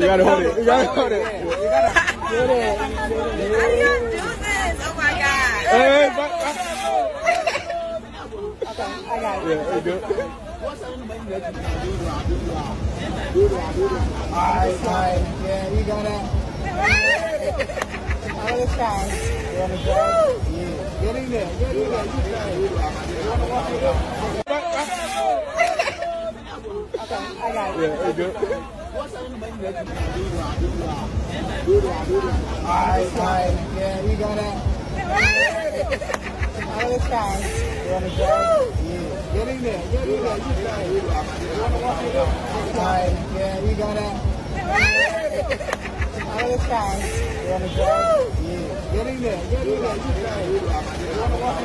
gotta hold it. You gotta hold it. How do you do this? Oh my God. Hey, I got it. yeah, you do it. Alright, yeah, you gotta. Other side. You wanna go? Yeah. Get in there. Get in there. You wanna walk it up? I got it. Yeah, you do it. Alright, yeah, you gotta. Other side. You wanna go? Yeah. Get in there. Get in there. You wanna walk it up? Alright, yeah, you gotta. Other side. You wanna go? Yeah. Get in there. Get in there. You wanna walk it up?